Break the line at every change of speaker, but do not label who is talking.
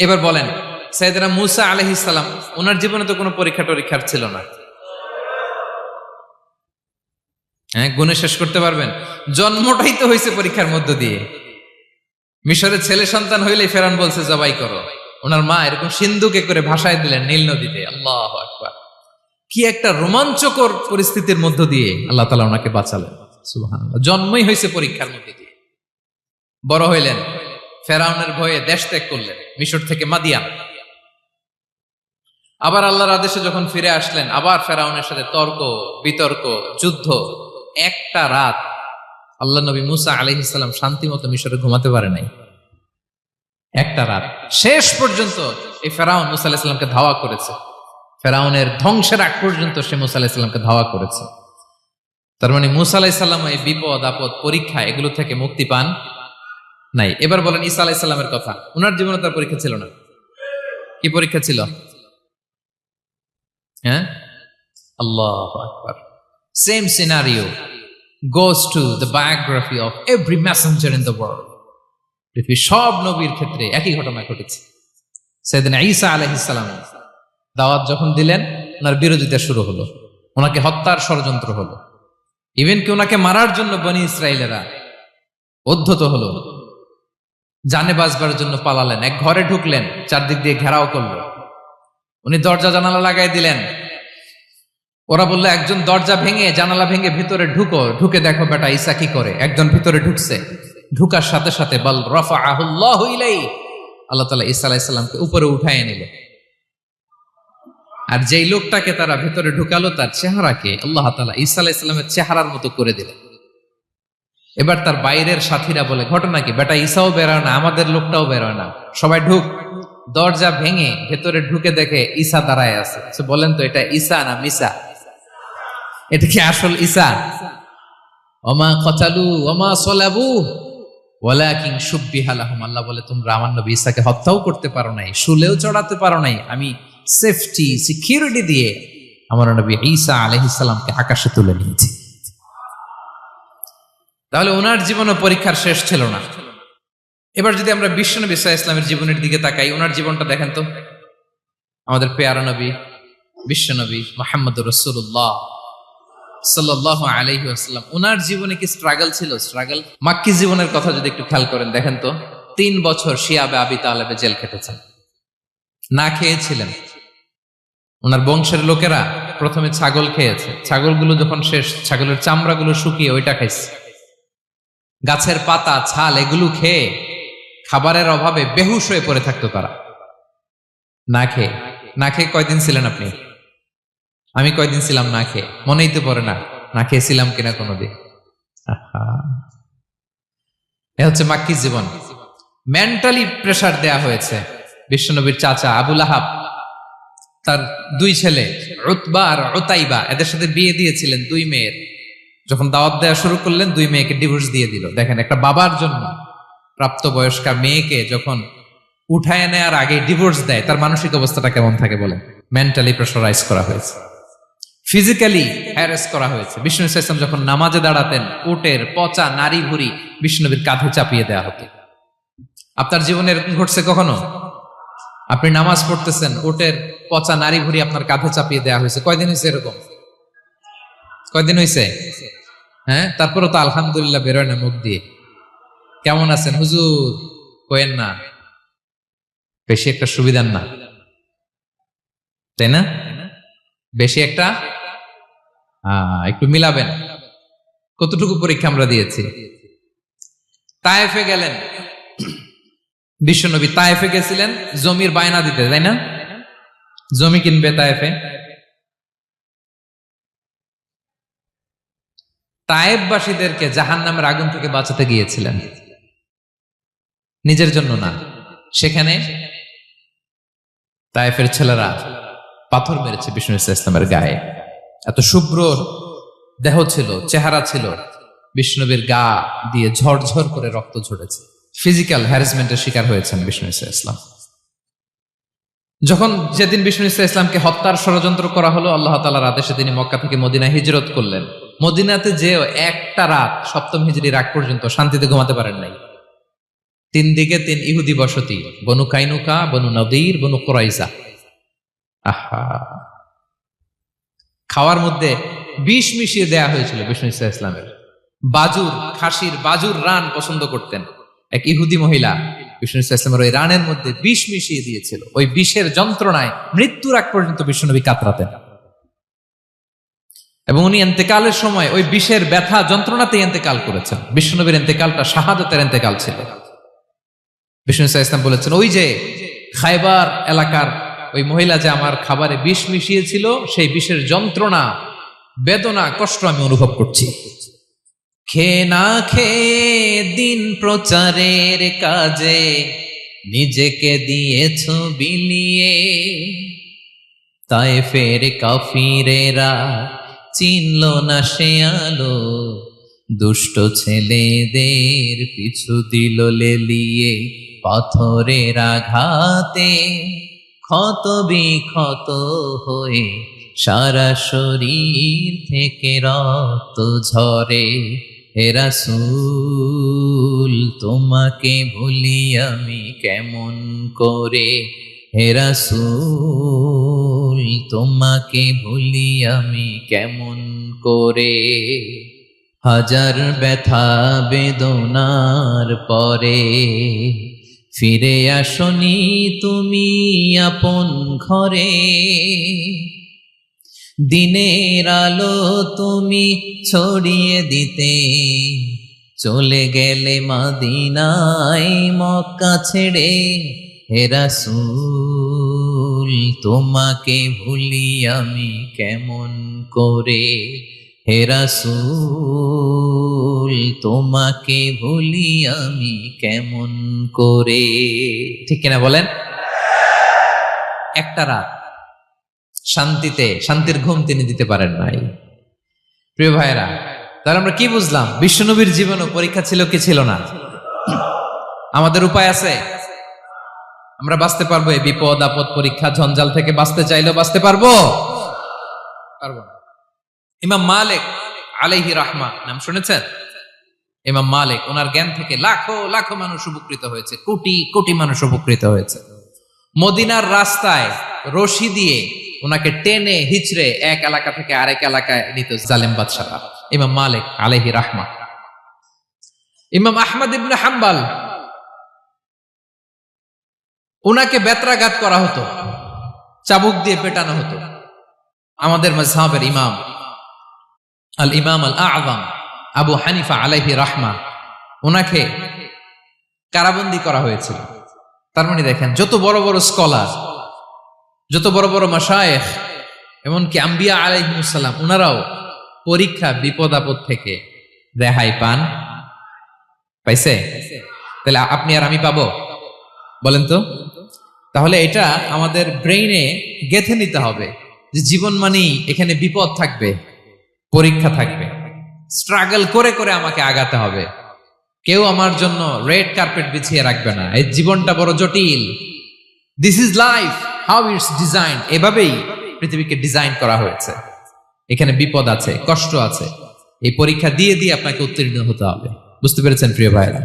এবার বলেন, সাইয়েদনা মূসা আলাইহিস সালাম, ওনার জীবনে তো কোনো পরীক্ষা টরীক্ষার ছিল না। হ্যাঁ, গুণে শেষ করতে পারবেন? জন্মটাই তো হয়েছে পরীক্ষার মধ্য দিয়ে। মিশরের ছেলে সন্তান হইলেই ফেরাউন বলছে জবাই করো। ওনার মা এরকম সিন্ধুকে করে ভাসায় দিলেন নীল নদীতে। আল্লাহু আকবার! কি একটা রোমাঞ্চকর পরিস্থিতির মধ্য দিয়ে আল্লাহ তাআলা ওনাকে বাঁচালেন। সুবহানাল্লাহ। জন্মই হয়েছে পরীক্ষার মধ্যে দিয়ে। বড় হইলেন, ফেরাউনের ভয়ে দেশ ত্যাগ করলেন, মিশর থেকে মাদিয়ান। আবার আল্লাহর আদেশে যখন ফিরে আসলেন, আবার ফেরাউনের সাথে তর্ক বিতর্ক, যুদ্ধ। একটা রাত আল্লাহ নবী মূসা আলাইহিস সালাম শান্তি মতো মিশরে ঘুমাতে পারে নাই। একটা রাত। শেষ পর্যন্ত এই ফেরাউন মূসা আলাইহিস সালামকে ধাওয়া করেছে। ফেরাউনের ধ্বংসের আগ পর্যন্ত সে মূসা আলাইহিস সালামকে ধাওয়া করেছে। তার মানে মূসা আলাইহিস সালাম এই বিপদ আপদ পরীক্ষা এগুলো থেকে মুক্তি পান নাই। এবার বলেন ঈসা আলাইহিস সালামের কথা। ওনার জীবনে তার পরীক্ষা ছিল না? কি পরীক্ষা ছিল? হ্যাঁ, আল্লাহু আকবার। Same scenario goes to the biography of every messenger in the world. পৃথিবীর সব নবীর ক্ষেত্রে একই ঘটনা ঘটেছে। সাইয়েদনা ঈসা আলাইহিস সালাম দাওয়াত যখন দিলেন, ওনার বিরোধিতা শুরু হলো, ওনাকে হত্যার ষড়যন্ত্র হলো। ইভেন কি ওনাকে মারার জন্য বনি ইসরায়েলেরা উদ্ধত হলো, জানে বাঁচবার জন্য পালালেন। এক ঘরে ঢুকলেন, চারদিক দিয়ে ঘেরাও করলো। উনি দরজা জানালা লাগাই দিলেন। ওরা বললো, একজন দরজা ভেঙে জানালা ভেঙে ভিতরে ঢুকে দেখো বেটা ঈসা কি করে। একজন ভিতরে ঢুকছে, ঢুকার সাথে সাথে বাল রাফাআহুল্লাহু ইলাইহি, আল্লাহ তাআলা ঈসা আলাইহিস সালামকে উপরে উঠায় নিল। আর যেই লোকটাকে তারা ভিতরে ঢুকালো, তার চেহারাকে আল্লাহ তাআলা ঈসা আলাইহিস সালামের চেহারার মতো করে দিলেন। এবার তার বাইরের সাথীরা বলে, ঘটনা কি? বেটা ঈসাও বেরোয় না, আমাদের লোকটাও বেরোয় না, সবাই ঢুক। দরজা ভেঙে ভেতরে ঢুকে দেখে ঈসা দাঁড়ায় আছে। বলেন তো, এটা ঈসা না মিসা? এটা কি আসল ঈসা? ওমা কতালু ওমা সলাবু ওয়ালাকিন শুব্বিহা লাহুম। আল্লাহ বলে, তোমরা আমার নবী ঈসাকে হত্যাও করতে পারো নাই, শুলেও চড়াতে পারো নাই। আমি সেফটি সিকিউরিটি দিয়ে আমার নবী ঈসা আলাইহিস সালামকে আকাশে তুলে নিয়েছি। তাহলে ওনার জীবনে পরীক্ষার শেষ ছিল না। এবার যদি আমরা বিশ্বনবী সাল্লাল্লাহু আলাইহি ওয়াসাল্লামের জীবনের দিকে তাকাই, ওনার জীবনটা দেখেন তো। আমাদের পেয়ারা নবী বিশ্বনবী মুহাম্মদুর রাসূলুল্লাহ সাল্লাল্লাহু আলাইহি ওয়াসাল্লাম, ওনার জীবনে কি স্ট্রাগল ছিল? স্ট্রাগল। মাক্কি জীবনের কথা যদি একটু খেয়াল করেন, দেখেন তো 3 বছর শিয়াবে আবি তালেবে জেল খেটেছেন, না খেয়েছিলেন। ওনার বংশের লোকেরা প্রথমে ছাগল খেয়েছে, ছাগলগুলো যখন শেষ, ছাগলের চামড়াগুলো শুকিয়ে ওইটা খাইছে। গাছের পাতা ছাল এগুলো খেয়ে খাবারের অভাবে বেহুশ হয়ে পড়ে থাকতো তারা। না খেয়ে কয়দিন ছিলেন আপনি? আমি কয়দিন ছিলাম না খেয়ে? মনেই তো পড়ে না, না খেয়েছিলাম কিনা কোনোদিন। এ হচ্ছে মাক্কি জীবন। মেন্টালি প্রেসার দেয়া হয়েছে। বিশ্বনবীর চাচা আবু লাহাব, তার 2 ছেলে উতবা আর উতাইবা, এদের সাথে বিয়ে দিয়েছিলেন 2 মেয়ের। যখন দাওয়াত দেওয়া শুরু করলেন, 2 মেয়েকে ডিভোর্স দিয়ে দিল। দেখেন, একটা বাবার জন্য প্রাপ্তবয়স্কা মেয়েকে যখন উঠায় নেয়ার আগে ডিভোর্স দেয়, তার মানসিক অবস্থাটা কেমন থাকে বলেন? মেন্টালি প্রেসারাইজ করা হয়েছে, ফিজিক্যালি হ্যারাস করা হয়েছে। বিষ্ণু ইসলাম যখন নামাজে দাঁড়াতেন, উটের পচা নারী ভুঁড়ি বিষ্ণুনবীর কাঁধে চাপিয়ে দেওয়া হতো। আপনার জীবনে এরকম ঘটছে কখনো? আপনি নামাজ পড়তেছেন, উটের পচা নারী ভুঁড়ি আপনার কাঁধে চাপিয়ে দেওয়া হয়েছে। কয়দিন হয়েছে এরকম? কয়দিন হয়েছে? হ্যাঁ, তারপরে তো আলহামদুলিল্লাহ বেরোয় না মুখ দিয়ে। কেমন আছেন হুজুর কয়েন না, বেশি একটা সুবিধার না, তাই না? বেশি একটা একটু মিলাবেন। কতটুকু পরীক্ষা আমরা দিয়েছি। তায়েফে গেলেন বিশ্বনবী, তায়েফে গেছিলেন জমির বায়না দিতে, তাই না? জমি কিনবে তায়েফে। তায়েফবাসীদেরকে জাহান্নামের আগুন থেকে বাঁচাতে গিয়েছিলেন, নিজের জন্য না। সেখানে তায়েফের ছেলেরা পাথর মেরেছে বিষ্ণু ইসলামের গায়ে। এত শুভ্র দেহ ছিল, চেহারা ছিল, বিষ্ণুবীর গা দিয়ে ঝরঝর করে রক্ত ঝরেছে। ফিজিক্যাল হ্যারাসমেন্টের শিকার হয়েছেন বিষ্ণু ইসলাম। যখন যেদিন বিষ্ণু ইসলামকে হত্যার ষড়যন্ত্র করা হলো, আল্লাহ তাআলার আদেশে তিনি মক্কা থেকে মদিনায় হিজরত করলেন। মদিনাতে যে একটা রাত, 7ম হিজরির আগ পর্যন্ত শান্তিতে ঘুমাতে পারেন নাই। তিন দিকে তিন ইহুদি বসতি, বনু কাইনুকা, বনু নদীর, বনু কুরাইজা। আহা, খাওয়ার মধ্যে বিষ মিশিয়ে দেয়া হয়েছিল বিষ্ণু ইসা ইসলামের। বাজুর, খাসির বাজুর রান পছন্দ করতেন এক ইহুদি মহিলা, বিষ্ণু ইসা ইসলামের ওই রানের মধ্যে বিষ মিশিয়ে দিয়েছিল। ওই বিষের যন্ত্রণায় মৃত্যুর আগ পর্যন্ত বিষ্ণুনবী কাতরাতেন, এবং উনি ইন্তেকালের সময় ওই বিষের ব্যথা যন্ত্রণাতে ইন্তেকাল করেছেন। বিষ্ণুনবীর ইন্তেকালটা শাহাদাতের ইন্তেকাল ছিল। বিষ্ণু ইসা ইসলাম বলেছেন, ওই যে খায়বার এলাকার ওই মহিলা যে আমার খাবারে বিষ মিশিয়েছিল, সেই বিষের যন্ত্রণা, বেদনা, কষ্ট আমি অনুভব করছি। খেয়ে না খেয়ে দিন প্রচারের কাজে নিজেকে দিয়েছ বিলিয়ে, তায়েফের কাফিরেরা চিনল না সে আলো, দুষ্ট ছেলেদের পিছু দিল লেলিয়ে, পাথরের আঘাতে ক্ষত বিক্ষত হয়ে সারা শরীর থেকে রক্ত ঝরে। হে রাসূল তোমাকে ভুলি আমি কেমন করে, হে রাসূল তোমাকে ভুলি আমি কেমন করে। হাজার ব্যথা বেদনার পরে ফিরে আসনি তুমি আপন ঘরে, দিনের আলো তুমি ছড়িয়ে দিতে চলে গেলে মদিনায় মক্কা ছেড়ে। হে রাসূল তোমাকে ভুলি আমি কেমন করে, হে রাসূল তোমাকে ভুলি আমি কেমন করে। ঠিক কিনা বলেন? একটা রাত শান্তিতে, শান্তির ঘুম তিনি দিতে পারেন নাই। প্রিয় ভাইরা, তাহলে আমরা কি বুঝলাম? বিশ্বনবীর জীবনও পরীক্ষা ছিল কি ছিল না? আমাদের উপায় আছে? আমরা বাঁচতে পারবো এই বিপদ আপদ পরীক্ষা ঝঞ্ঝাল থেকে? বাঁচতে চাইলেও বাঁচতে পারবো? পারবো না। ইমাম মালিক আলাইহি রাহমা নাম শুনেছেন? ইমাম মালিক, ওনার জ্ঞান থেকে লাখো লাখো মানুষ উপকৃত হয়েছে, কোটি কোটি মানুষ উপকৃত হয়েছে। মদিনার রাস্তায় রশি দিয়ে ওনাকে টেনে হিচড়ে এক এলাকা থেকে আরেক এলাকায় নিত জালেম বাদশারা। ইমাম মালিক আলাইহি রাহমা। ইমাম আহমদ ইবনে হাম্বল, ওনাকে বেত্রাঘাত করা হতো, চাবুক দিয়ে পেটানো হতো। আমাদের মাযহাবের ইমাম আল ইমাম আল আযম আবু হানিফা আলাইহি রাহমা, ওনাকে কারাবন্দী করা হয়েছিল। তার মানে দেখেন, যত বড় বড় স্কলার, যত বড় বড় মাশায়েখ, এমনকি আম্বিয়া আলাইহিমুস সালাম, ওনারাও পরীক্ষা বিপদ আপদ থেকে রেহাই পান। পাইছে? তাহলে আপনি আর আমি পাবো? বলেন তো। তাহলে এটা আমাদের ব্রেইনে গেঁথে নিতে হবে যে জীবন মানেই এখানে বিপদ থাকবে, পরীক্ষা থাকবে, স্ট্রাগল করে করে আমাকে আগাতে হবে। কেউ আমার জন্য রেড কার্পেট বিছিয়ে রাখবে না। এই জীবনটা বড় জটিল। This is life, how it's design. এভাবেই পৃথিবীকে ডিজাইন করা হয়েছে। এখানে বিপদ আছে, কষ্ট আছে। এই পরীক্ষা দিয়ে দিয়ে আপনাকে উত্তীর্ণ হতে হবে। বুঝতে পেরেছেন প্রিয় ভাইরা?